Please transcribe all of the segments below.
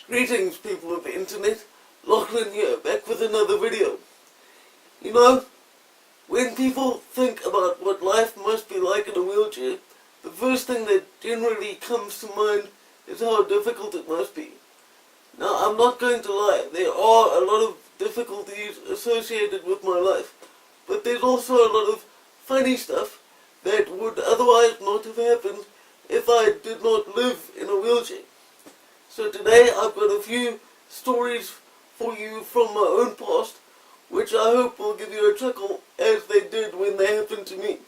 Greetings, people of the internet. Lachlan here, back with another video. You know, when people think about what life must be like in a wheelchair, the first thing that generally comes to mind is how difficult it must be. Now, I'm not going to lie, there are a lot of difficulties associated with my life, but there's also a lot of funny stuff that would otherwise not have happened if I did not live in a wheelchair. So today I've got a few stories for you from my own past, which I hope will give you a chuckle as they did when they happened to me.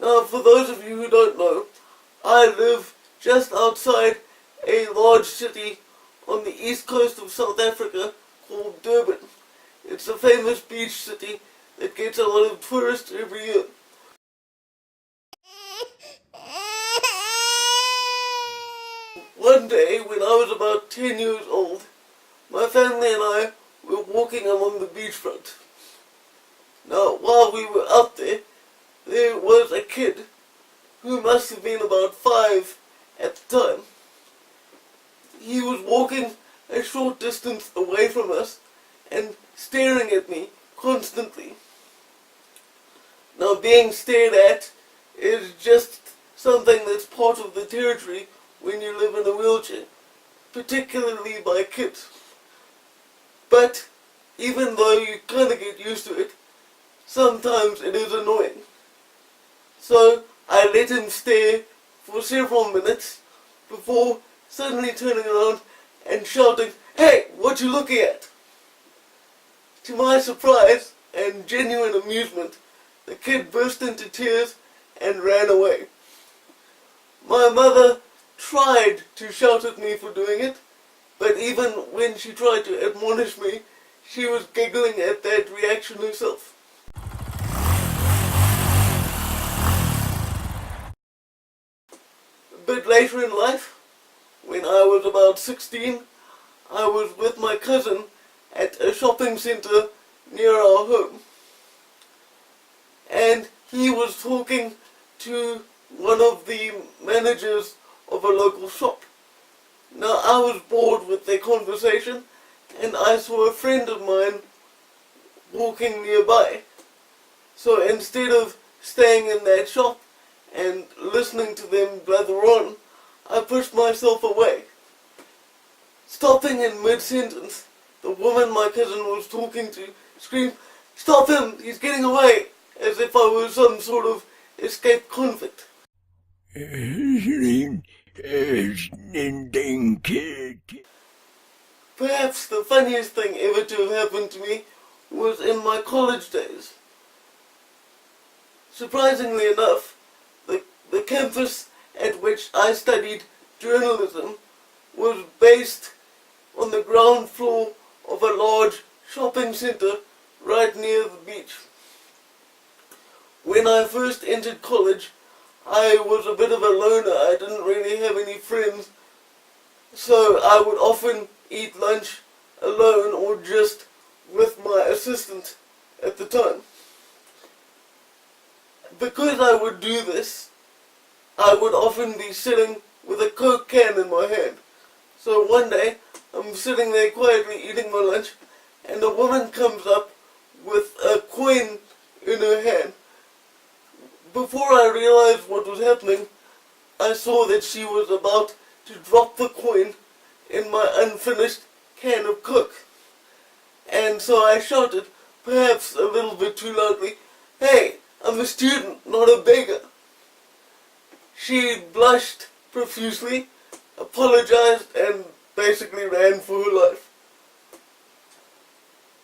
Now, for those of you who don't know, I live just outside a large city on the east coast of South Africa called Durban. It's a famous beach city that gets a lot of tourists every year. One day, when I was about 10 years old, my family and I were walking along the beachfront. Now, while we were out there, there was a kid who must have been about 5 at the time. He was walking a short distance away from us and staring at me constantly. Now, being stared at is just something that's part of the territory when you live in a wheelchair, particularly by kids. But even though you kind of get used to it, sometimes it is annoying. So I let him stare for several minutes before suddenly turning around and shouting, "Hey, what you looking at?" To my surprise and genuine amusement, the kid burst into tears and ran away. My mother tried to shout at me for doing it, but even when she tried to admonish me, she was giggling at that reaction herself. A bit later in life, when I was about 16, I was with my cousin at a shopping centre near our home, and he was talking to one of the managers of a local shop. Now, I was bored with their conversation, and I saw a friend of mine walking nearby. So instead of staying in that shop and listening to them blather on, I pushed myself away. Stopping in mid-sentence, the woman my cousin was talking to screamed, "Stop him, he's getting away," as if I was some sort of escaped convict. Perhaps the funniest thing ever to have happened to me was in my college days. Surprisingly enough, the campus at which I studied journalism was based on the ground floor of a large shopping centre right near the beach. When I first entered college, I was a bit of a loner. I didn't really have any friends, so I would often eat lunch alone or just with my assistant at the time. Because I would do this, I would often be sitting with a Coke can in my hand. So one day, I'm sitting there quietly eating my lunch, and a woman comes up with a coin in her hand. Before I realized what was happening, I saw that she was about to drop the coin in my unfinished can of Coke. And so I shouted, perhaps a little bit too loudly, "Hey, I'm a student, not a beggar." She blushed profusely, apologized, and basically ran for her life.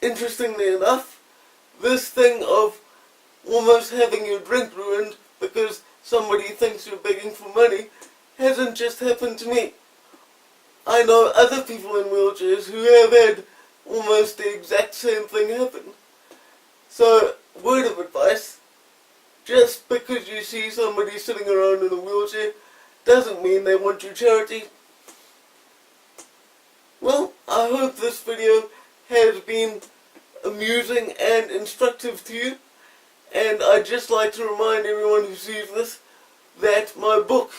Interestingly enough, this thing of almost having your drink ruined because somebody thinks you're begging for money hasn't just happened to me. I know other people in wheelchairs who have had almost the exact same thing happen. So, word of advice, just because you see somebody sitting around in a wheelchair doesn't mean they want your charity. Well, I hope this video has been amusing and instructive to you. And I'd just like to remind everyone who sees this that my book,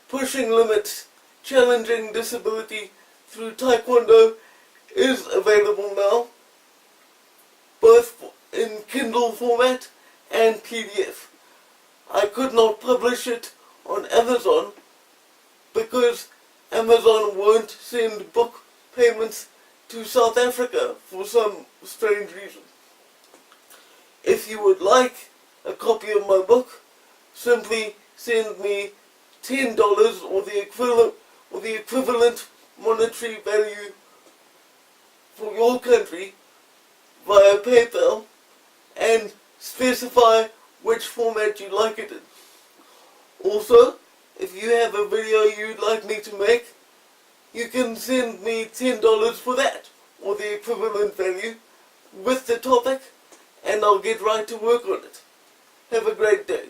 Pushing Limits, Challenging Disability Through Taekwondo, is available now, both in Kindle format and PDF. I could not publish it on Amazon because Amazon won't send book payments to South Africa for some strange reason. If you would like a copy of my book, simply send me $10 or the equivalent monetary value for your country via PayPal and specify which format you'd like it in. Also, if you have a video you'd like me to make, you can send me $10 for that, or the equivalent value, with the topic, and I'll get right to work on it. Have a great day.